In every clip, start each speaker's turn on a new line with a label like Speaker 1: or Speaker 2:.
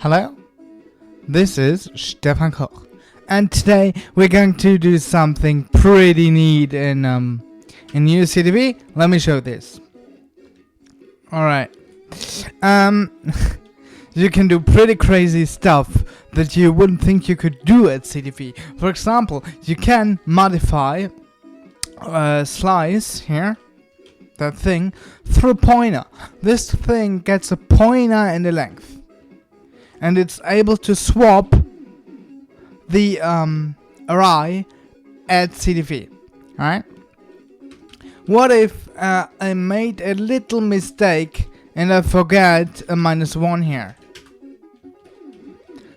Speaker 1: Hello, this is Stefan Koch, and today we're going to do something pretty neat in newCTFE. Let me show this. Alright, you can do pretty crazy stuff that you wouldn't think you could do at CTFE. For example, you can modify slice here, that thing, through a pointer. This thing gets a pointer in the length, and it's able to swap the array at CTFE. Alright? What if I made a little mistake and I forget a -1 here?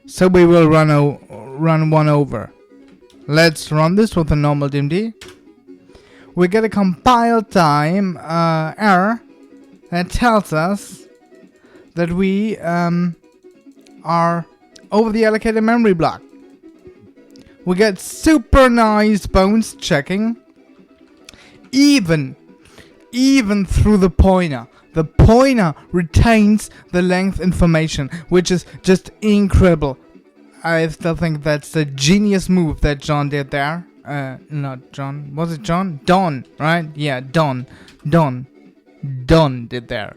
Speaker 1: So we will run one over. Let's run this with a normal DMD. We get a compile time error that tells us that we are over the allocated memory block. We get super nice bounce checking, even through the pointer. The pointer retains the length information, which is just incredible. I still think that's a genius move that John did there. Not John. Was it John? Don, right? Yeah, Don did there.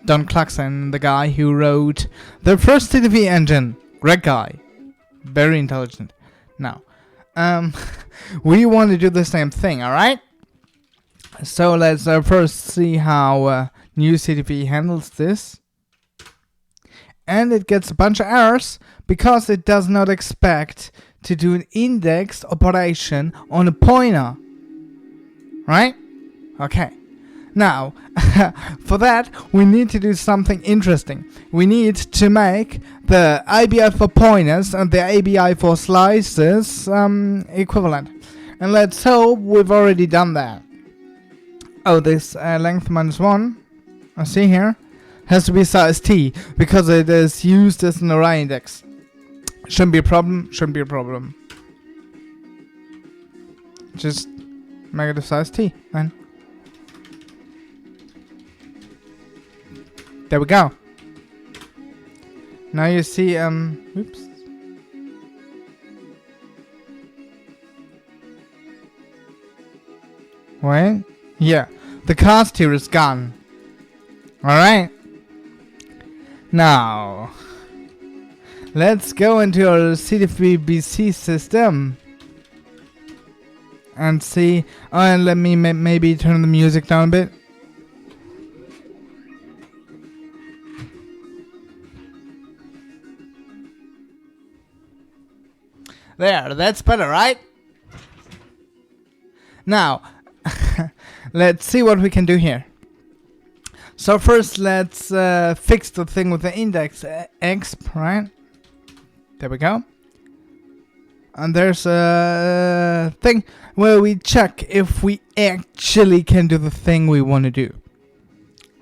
Speaker 1: Don Clarkson, the guy who wrote the first CTFE engine. Great guy. Very intelligent. Now, we want to do the same thing, alright? So let's first see how newCTFE handles this. And it gets a bunch of errors because it does not expect to do an indexed operation on a pointer. Right? Okay. Now, for that, we need to do something interesting. We need to make the ABI for pointers and the ABI for slices equivalent. And let's hope we've already done that. Oh, this length -1, I see here, has to be size t, because it is used as an array index. Shouldn't be a problem. Just make it a size t, then. There we go. Now you see, oops. Wait, yeah, the cast here is gone. Alright. Now, let's go into our CTFE BC system and see. And let me maybe turn the music down a bit. There, that's better, right? Now, let's see what we can do here. So first, let's fix the thing with the index exp, right? There we go. And there's a thing where we check if we actually can do the thing we want to do,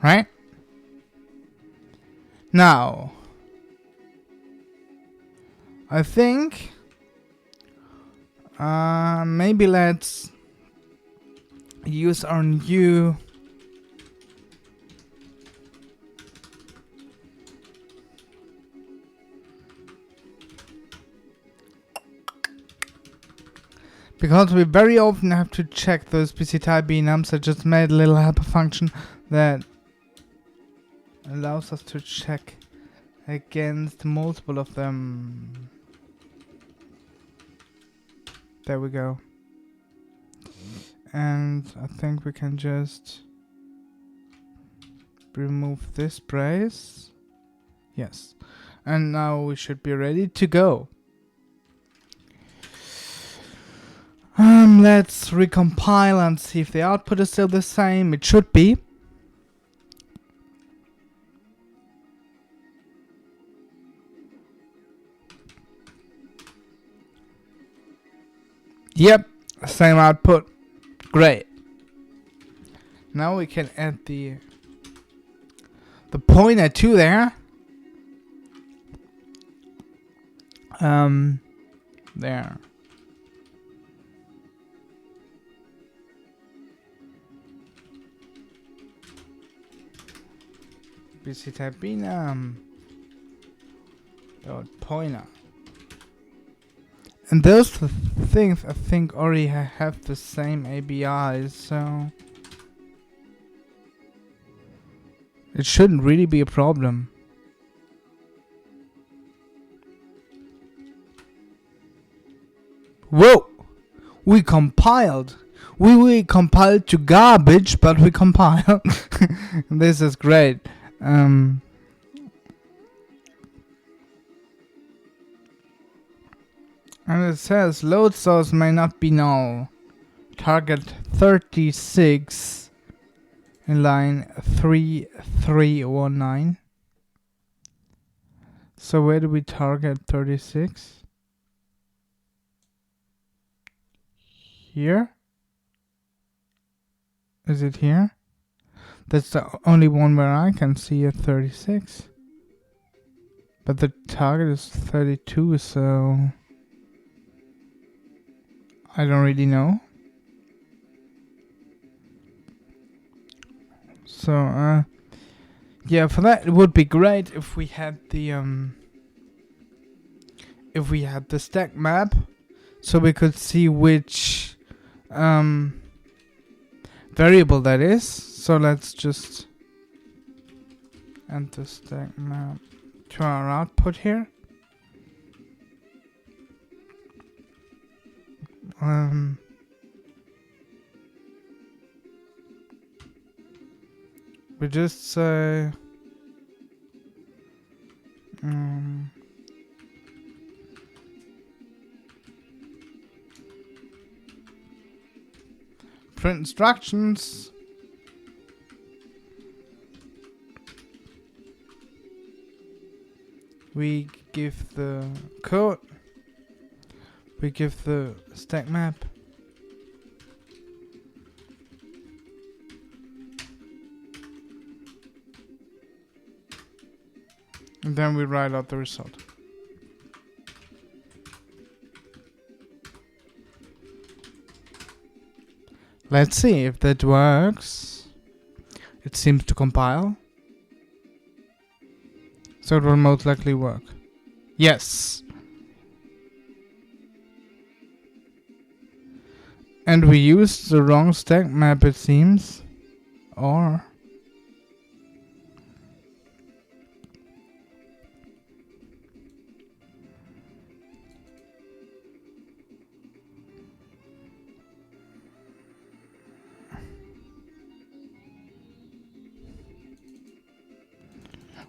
Speaker 1: right? Now, I think maybe let's use our new because we very often have to check those PC type B nums. I just made a little helper function that allows us to check against multiple of them. There we go. And I think we can just remove this brace. Yes. And now we should be ready to go. Let's recompile and see if the output is still the same. It should be. Yep, same output. Great. Now we can add the pointer to there. There. PC type B num. dot pointer. And those things I think already have the same APIs, so it shouldn't really be a problem. Whoa! We compiled! We compiled to garbage, but we compiled. This is great. And it says load source may not be null. Target 36 in line 3319. So where do we target 36? Here? Is it here? That's the only one where I can see a 36. But the target is 32, so I don't really know. So, yeah, for that it would be great if we had the stack map, so we could see which variable that is. So let's just enter stack map to our output here. We just say print instructions. We give the code. We give the stack map. And then we write out the result. Let's see if that works. It seems to compile. So it will most likely work. Yes. And we used the wrong stack map, it seems. Or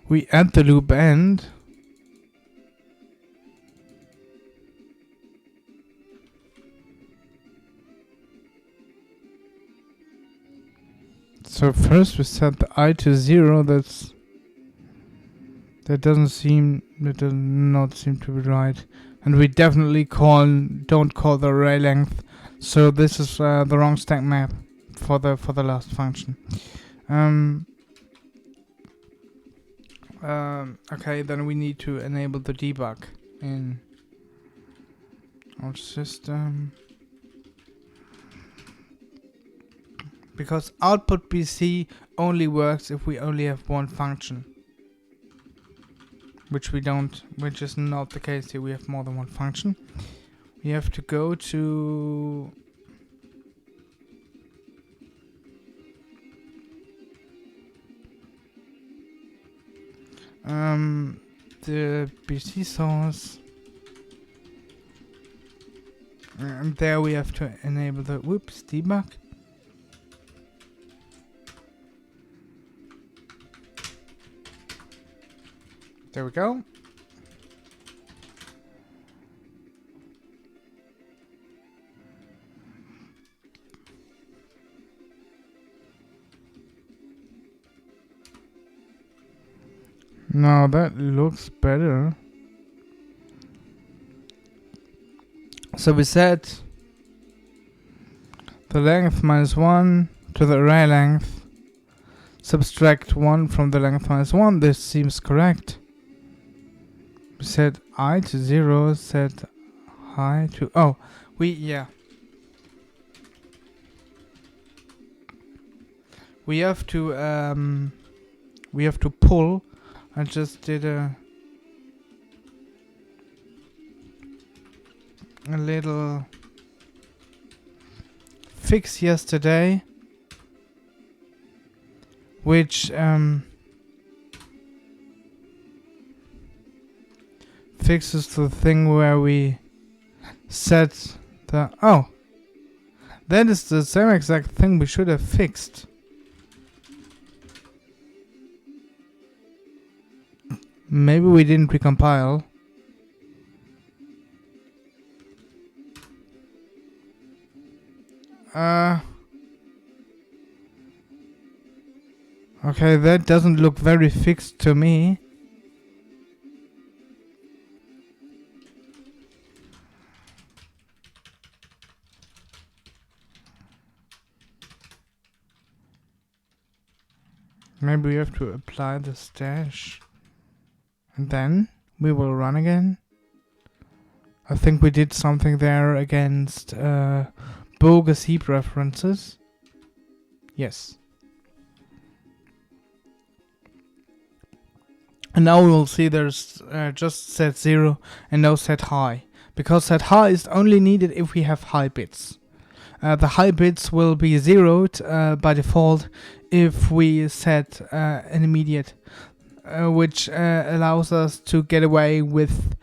Speaker 1: we add the loop end. So first we set the I to 0. That does not seem to be right. And we definitely don't call the array length. So this is the wrong stack map for the last function. Okay, then we need to enable the debug in our system. Because output BC only works if we only have one function. Which we don't, which is not the case here. We have more than one function. We have to go to the BC source, and there we have to enable the debug. There we go. Now that looks better. So we set the length -1 to the array length. Subtract 1 from the length -1. This seems correct. We set I to 0. Set I to we have to pull. I just did a a little fix yesterday, which fixes the thing where we set the... Oh! That is the same exact thing we should have fixed. Maybe we didn't recompile. Okay, that doesn't look very fixed to me. Maybe we have to apply the stash. And then we will run again. I think we did something there against bogus heap references. Yes. And now we will see there's just set 0 and no set high. Because set high is only needed if we have high bits. The high bits will be zeroed by default if we set an immediate, which allows us to get away with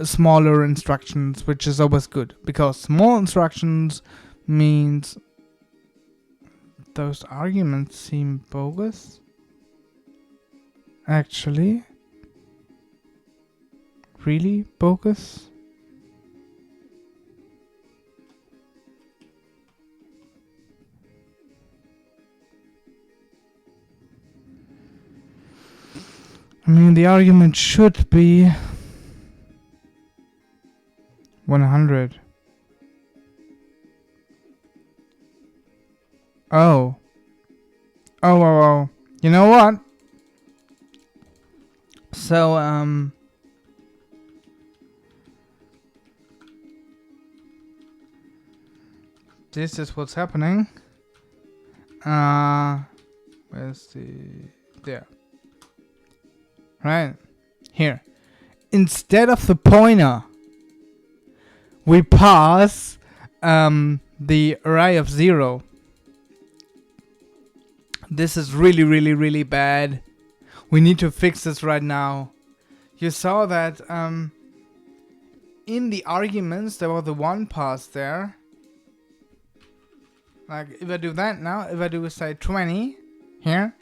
Speaker 1: smaller instructions, which is always good, because small instructions means those arguments seem bogus. Actually, really bogus. I mean, the argument should be 100. Oh. Oh. You know what? So, this is what's happening. Where's the... There. Right. Here. Instead of the pointer, we pass the array of 0. This is really bad. We need to fix this right now. You saw that in the arguments there was the 1 pass there. Like if I do that now, if I do say 20 here.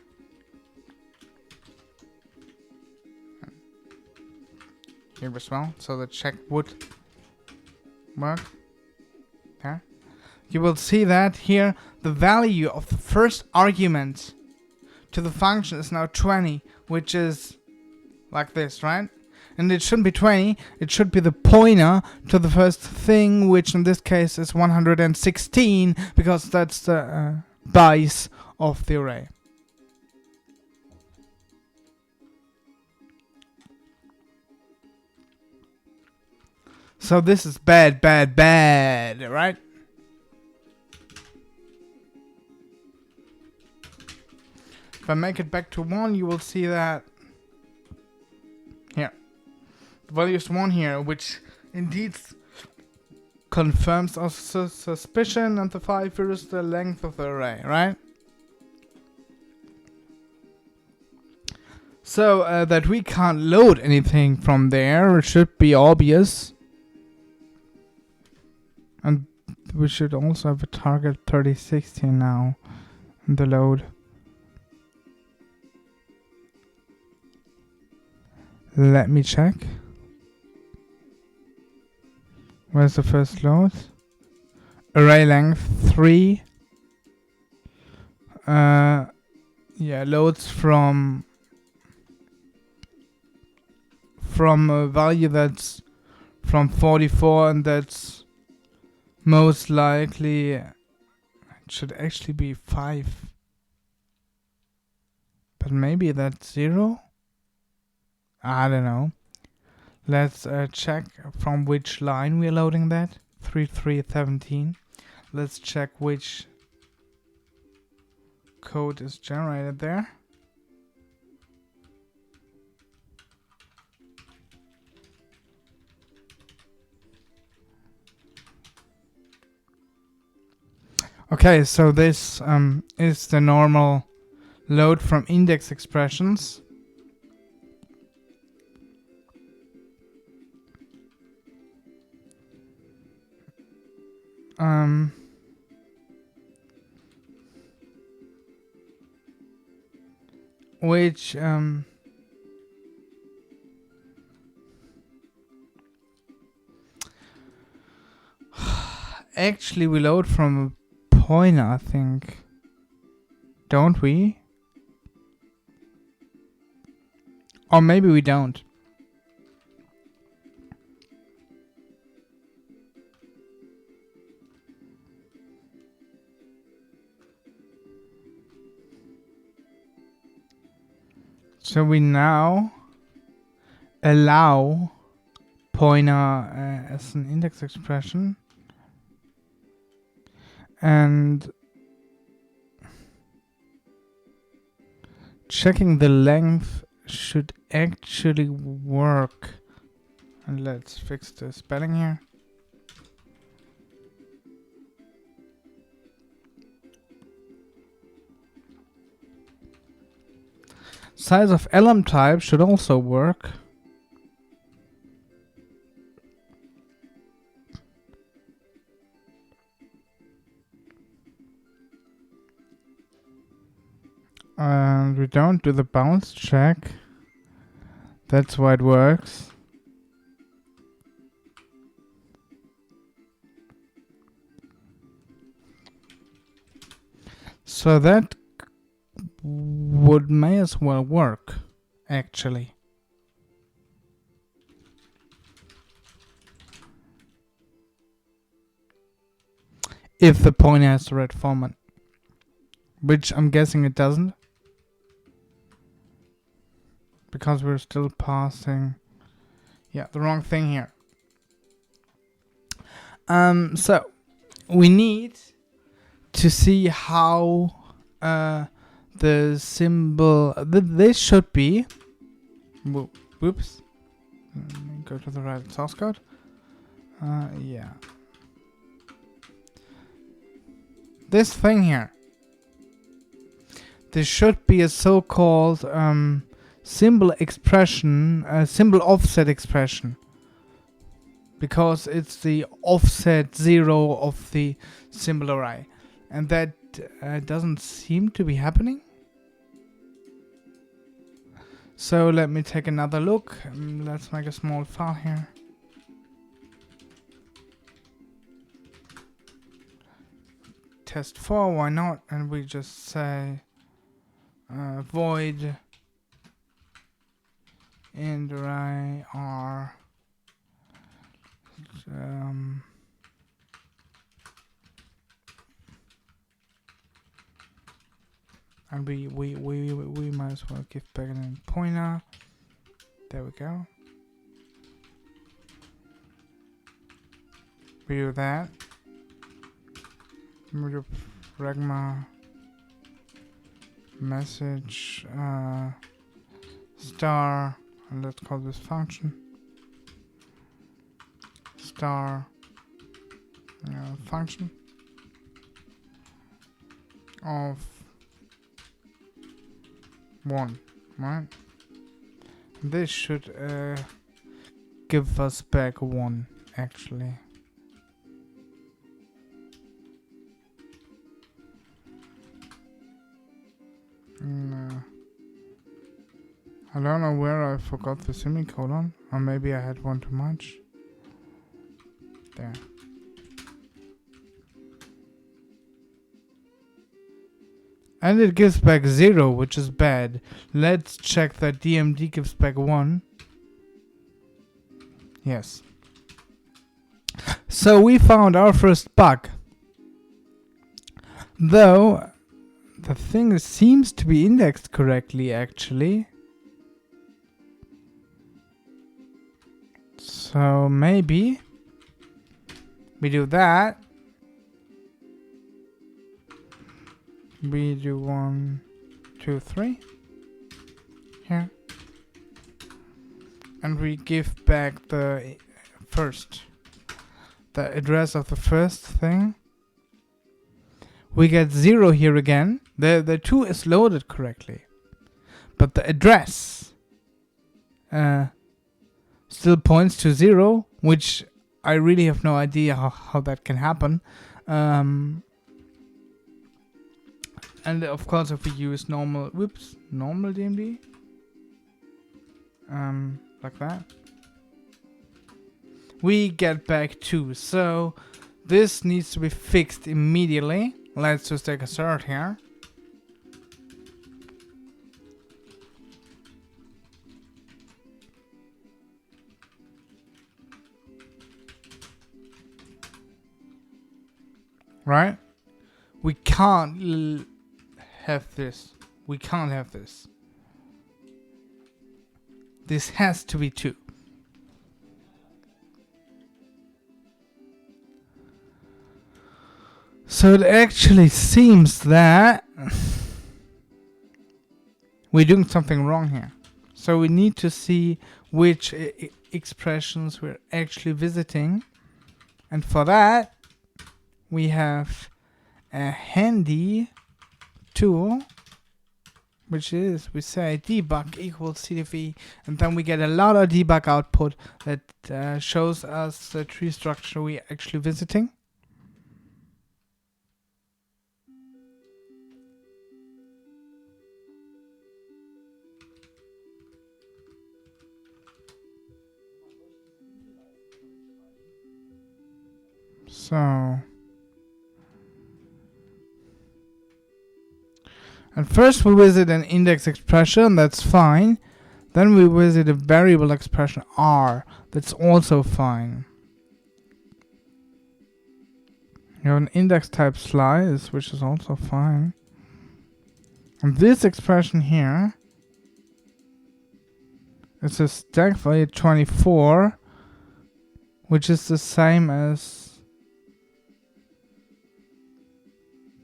Speaker 1: Here as well, so the check would work. There. You will see that here the value of the first argument to the function is now 20, which is like this, right? And it shouldn't be 20, it should be the pointer to the first thing, which in this case is 116, because that's the base of the array. So this is bad, right? If I make it back to 1, you will see that here. The value is 1 here, which indeed confirms our suspicion, and the 5 here is the length of the array, right? So that we can't load anything from there should be obvious. And we should also have a target 3016 now in the load. Let me check. Where's the first load? Array length 3. Yeah, loads from a value that's from 44, and that's most likely, it should actually be 5. But maybe that's 0? I don't know. Let's check from which line we're loading that. 3317. Let's check which code is generated there. Okay, so this is the normal load from index expressions. Which actually we load from a pointer, I think. Don't we? Or maybe we don't. So we now allow pointer as an index expression, and checking the length should actually work. And let's fix the spelling here. Size of element type should also work. And we don't do the bounce check. That's why it works. So that may as well work, actually. If the pointer has the right format. Which I'm guessing it doesn't. Because we're still passing... Yeah, the wrong thing here. So, we need to see how the symbol... this should be... Whoops. Go to the right source code. Yeah. This thing here. This should be a so-called symbol expression, symbol offset expression. Because it's the offset 0 of the symbol array. And that doesn't seem to be happening. So let me take another look. Let's make a small file here. Test 4, why not? And we just say void int array r and we might as well give back an pointer. There we go. We do that. We do pragma message star, and let's call this function star function of 1, right? This should give us back 1 actually. I don't know where I forgot the semicolon, or maybe I had one too much. There. And it gives back 0, which is bad. Let's check that DMD gives back 1. Yes. So we found our first bug. Though the thing seems to be indexed correctly, actually. So maybe we do that. We do 1, 2, 3 here, and we give back the address of the first thing. we get 0 here again. The 2 is loaded correctly, but the address still points to 0, which I really have no idea how that can happen. And of course, if we use normal DMD, like that, we get back 2. So this needs to be fixed immediately. Let's just take a assert here. Right? We can't have this. We can't have this. This has to be 2. So it actually seems that we're doing something wrong here. So we need to see which expressions we're actually visiting. And for that, we have a handy tool, which is, we say debug equals CTFE, and then we get a lot of debug output that shows us the tree structure we're actually visiting. So, and first we visit an index expression, that's fine. Then we visit a variable expression R, that's also fine. You have an index type slice, which is also fine. And this expression here, it's a stack value 24, which is the same as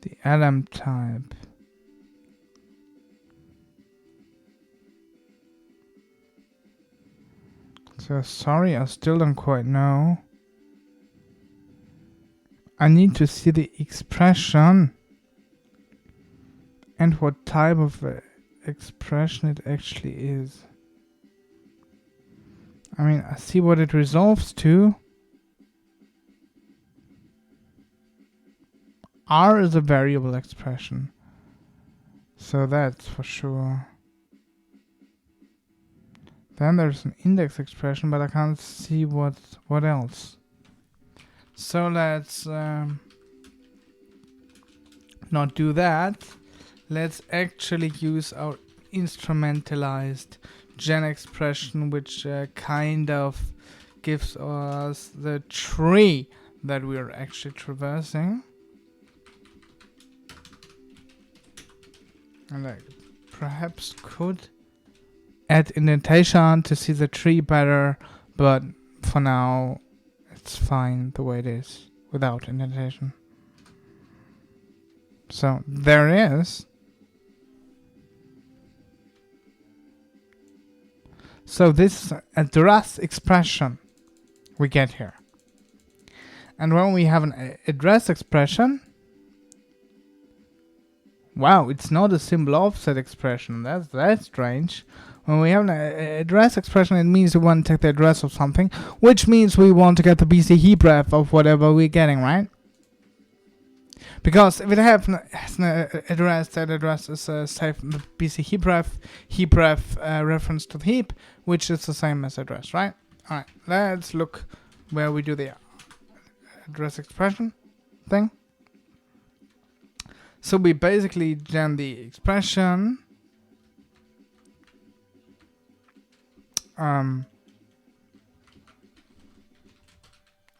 Speaker 1: the element type. So sorry, I still don't quite know. I need to see the expression and what type of expression it actually is. I mean, I see what it resolves to. R is a variable expression, so that's for sure. Then there's an index expression, but I can't see what else. So let's not do that. Let's actually use our instrumentalized gen expression, which kind of gives us the tree that we are actually traversing. And I perhaps could add indentation to see the tree better, but for now it's fine the way it is without indentation. So there it is. So this is an address expression we get here. And when we have an address expression, wow, it's not a simple offset expression. That's strange. When we have an address expression, it means we want to take the address of something, which means we want to get the BC heap ref of whatever we're getting, right? Because if it has an address, that address is saved in the BC heap ref reference to the heap, which is the same as address, right? All right, let's look where we do the address expression thing. So we basically gen the expression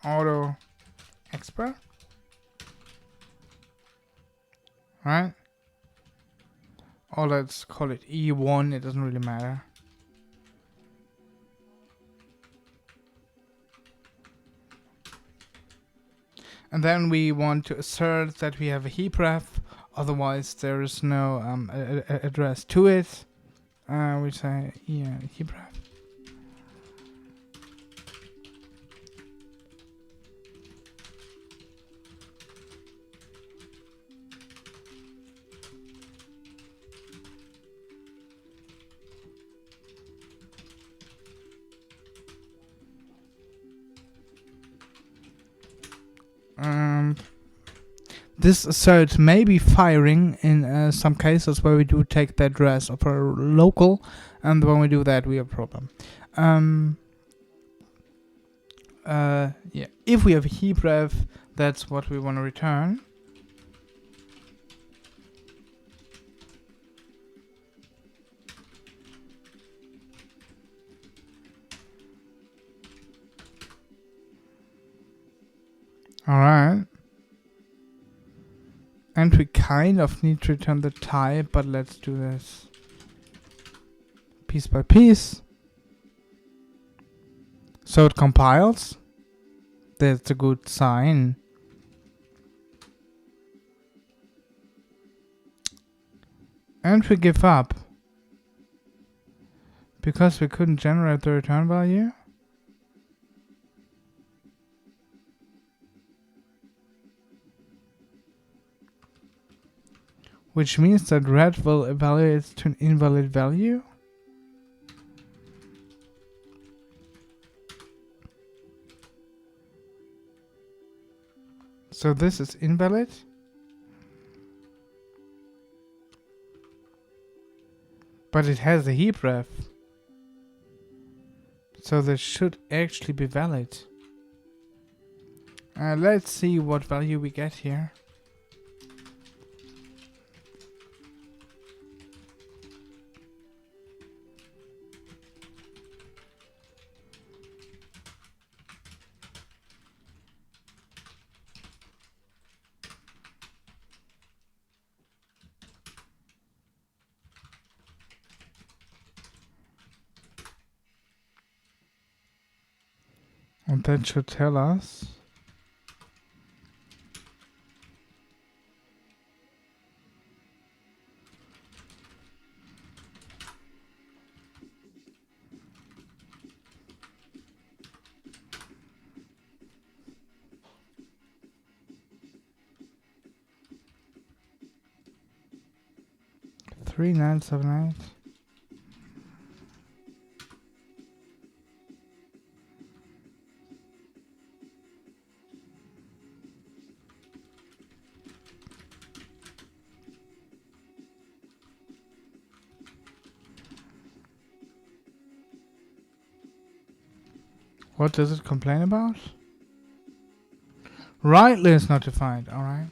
Speaker 1: auto expert, right? Or let's call it E1, it doesn't really matter. And then we want to assert that we have a heap ref, otherwise there is no address to it. We say heap ref. This assert may be firing in some cases where we do take the address of our local, and when we do that we have a problem. Yeah, if we have a heap ref, that's what we want to return. Alright. And we kind of need to return the type, but let's do this piece by piece. So it compiles. That's a good sign. And we give up. Because we couldn't generate the return value. Which means that red will evaluate to an invalid value. So this is invalid. But it has a heap ref. So this should actually be valid. Let's see what value we get here. And that should tell us $3978. What does it complain about? Rightly is notified, alright.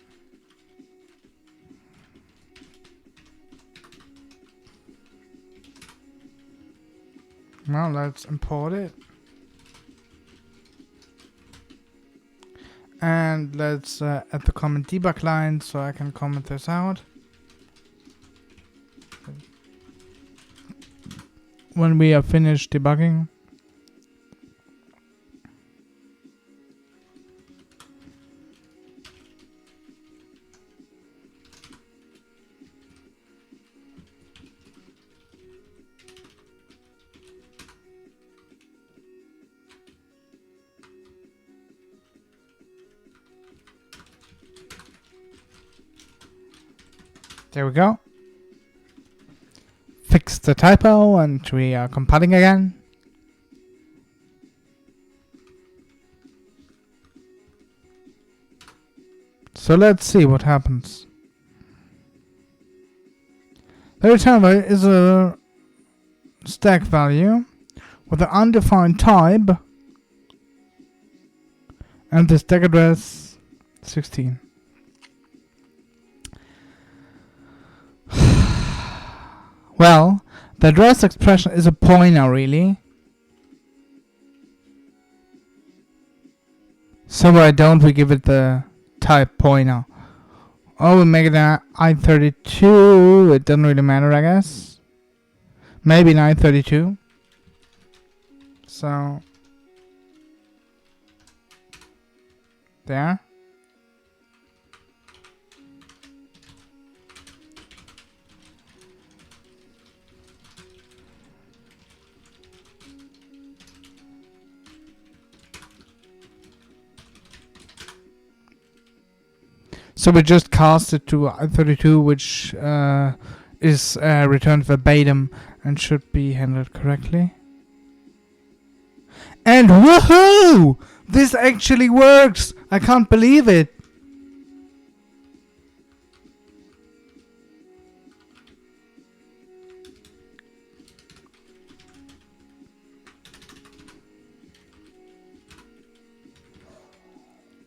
Speaker 1: Now let's import it. And let's add the comment debug line so I can comment this out. When we are finished debugging. There we go. Fix the typo and we are compiling again. So let's see what happens. The return value is a stack value with an undefined type and the stack address 16. Well, the address expression is a pointer, really. So why don't we give it the type pointer? Oh, we make it an I32. It doesn't really matter, I guess. Maybe an I32. So there. So we just cast it to I32, which is returned verbatim and should be handled correctly. And woohoo! This actually works! I can't believe it.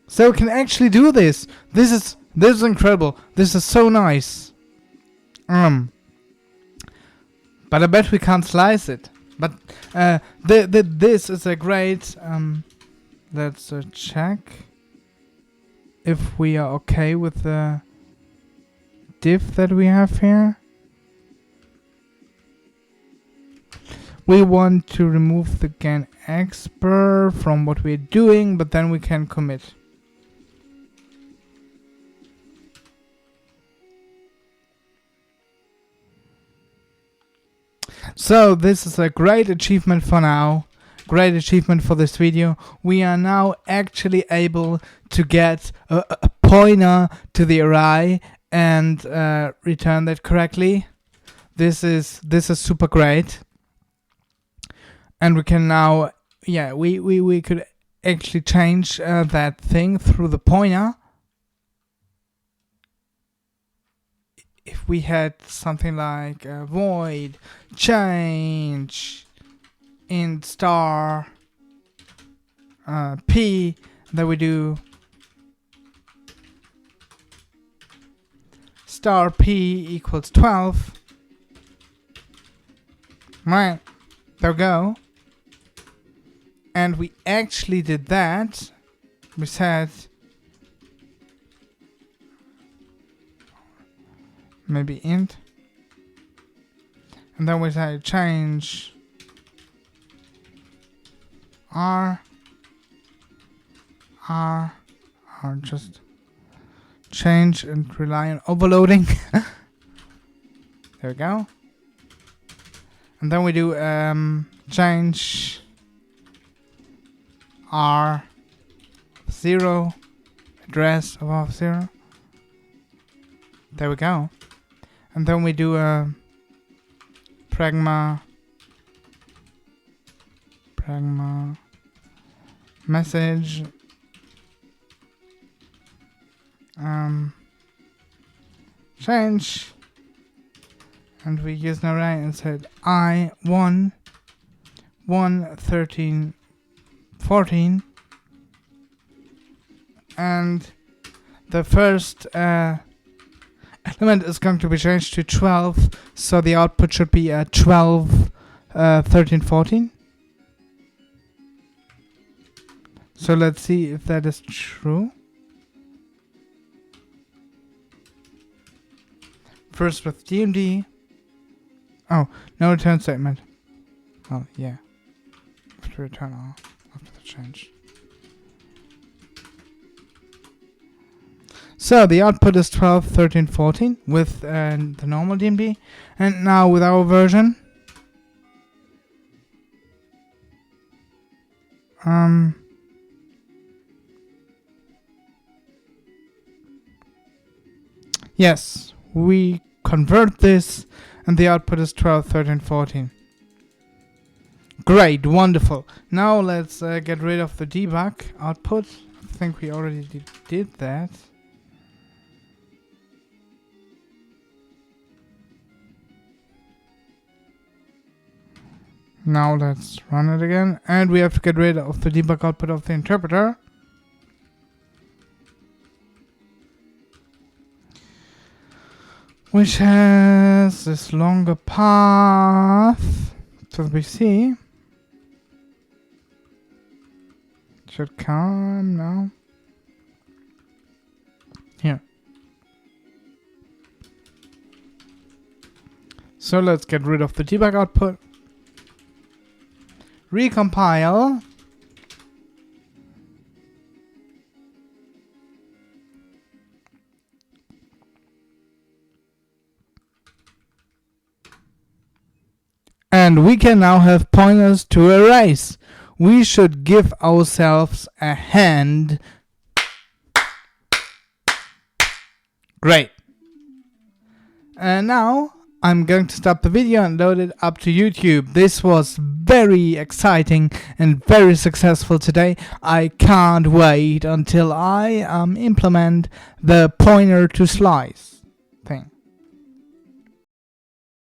Speaker 1: So we can actually do this. This is incredible. This is so nice. But I bet we can't slice it. But this is a great. Let's check if we are okay with the div that we have here. We want to remove the GAN expr from what we're doing, but then we can commit. So this is a great achievement for now. Great achievement for this video. We are now actually able to get a pointer to the array and return that correctly. This is super great. And we can now, yeah, we could actually change that thing through the pointer. If we had something like void change in star p, that we do star p equals 12. Right, there we go. And we actually did that. We said maybe int, and then we say change r, just change and rely on overloading. There we go. And then we do change r 0, address of 0. There we go. And then we do a pragma message change, and we use an array and said I 1 13 14, and the first element is going to be changed to 12, so the output should be 12 13 14. So let's see if that is true. First with DMD. Oh, no return statement. Oh yeah, have to return all after the change. So the output is 12 13 14 with the normal DMD, and now with our version yes, we convert this and the output is 12 13 14. Great, wonderful. Now let's get rid of the debug output. I think we already did that. Now let's run it again, and we have to get rid of the debug output of the interpreter. Which has this longer path to the PC. Should come now. Here. So let's get rid of the debug output. Recompile. And we can now have pointers to arrays. We should give ourselves a hand. Great. And now I'm going to stop the video and load it up to YouTube. This was very exciting and very successful today. I can't wait until I implement the pointer to slice thing.